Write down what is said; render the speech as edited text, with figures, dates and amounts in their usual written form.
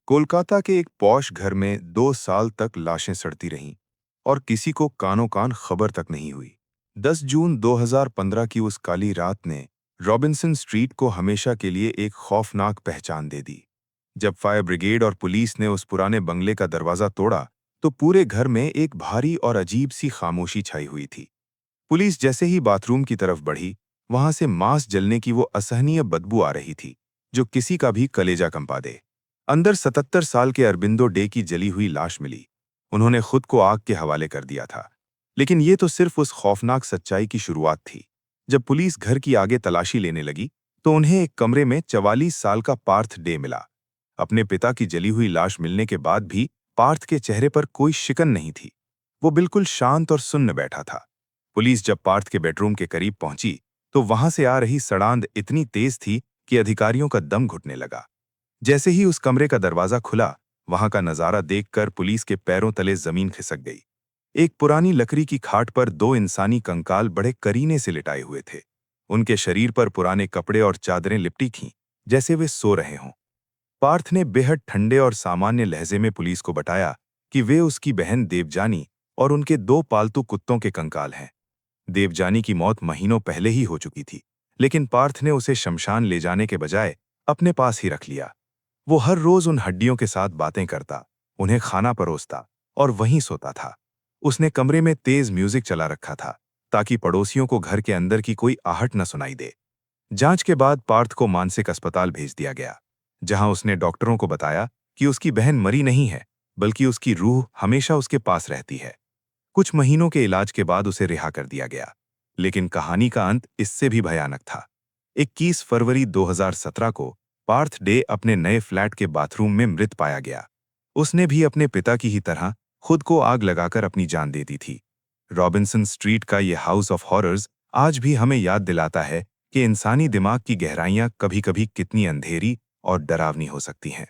कोलकाता के एक पॉश घर में 2 साल तक लाशें सड़ती रहीं और किसी को कानो कान खबर तक नहीं हुई। 10 जून 2015 की उस काली रात ने रॉबिन्सन स्ट्रीट को हमेशा के लिए एक खौफनाक पहचान दे दी। जब फायर ब्रिगेड और पुलिस ने उस पुराने बंगले का दरवाजा तोड़ा तो पूरे घर में एक भारी और अजीब सी खामोशी छाई हुई थी। पुलिस जैसे ही बाथरूम की तरफ बढ़ी, वहां से मांस जलने की वो असहनीय बदबू आ रही थी जो किसी का भी कलेजा कंपा दे। अंदर 77 साल के अरबिंदो डे की जली हुई लाश मिली। उन्होंने खुद को आग के हवाले कर दिया था। लेकिन ये तो सिर्फ उस खौफनाक सच्चाई की शुरुआत थी। जब पुलिस घर की आगे तलाशी लेने लगी तो उन्हें एक कमरे में 44 साल का पार्थ डे मिला। अपने पिता की जली हुई लाश मिलने के बाद भी पार्थ के चेहरे पर कोई शिकन नहीं थी। वो बिल्कुल शांत और सुन्न बैठा था। पुलिस जब पार्थ के बेडरूम के करीब पहुंची तो वहां से आ रही सड़ांध इतनी तेज थी कि अधिकारियों का दम घुटने लगा। जैसे ही उस कमरे का दरवाजा खुला, वहां का नजारा देखकर पुलिस के पैरों तले जमीन खिसक गई। एक पुरानी लकड़ी की खाट पर दो इंसानी कंकाल बड़े करीने से लिटाए हुए थे। उनके शरीर पर पुराने कपड़े और चादरें लिपटी थीं, जैसे वे सो रहे हों। पार्थ ने बेहद ठंडे और सामान्य लहजे में पुलिस को बताया कि वे उसकी बहन देवजानी और उनके दो पालतू कुत्तों के कंकाल हैं। देवजानी की मौत महीनों पहले ही हो चुकी थी, लेकिन पार्थ ने उसे शमशान ले जाने के बजाय अपने पास ही रख लिया। वो हर रोज उन हड्डियों के साथ बातें करता, उन्हें खाना परोसता और वहीं सोता था। उसने कमरे में तेज म्यूजिक चला रखा था ताकि पड़ोसियों को घर के अंदर की कोई आहट न सुनाई दे। जांच के बाद पार्थ को मानसिक अस्पताल भेज दिया गया, जहां उसने डॉक्टरों को बताया कि उसकी बहन मरी नहीं है, बल्कि उसकी रूह हमेशा उसके पास रहती है। कुछ महीनों के इलाज के बाद उसे रिहा कर दिया गया। लेकिन कहानी का अंत इससे भी भयानक था। 21 फरवरी 2017 को पार्थ डे अपने नए फ्लैट के बाथरूम में मृत पाया गया। उसने भी अपने पिता की ही तरह खुद को आग लगाकर अपनी जान दे दी थी। रॉबिन्सन स्ट्रीट का ये हाउस ऑफ हॉरर्स आज भी हमें याद दिलाता है कि इंसानी दिमाग की गहराइयां कभी-कभी कितनी अंधेरी और डरावनी हो सकती हैं।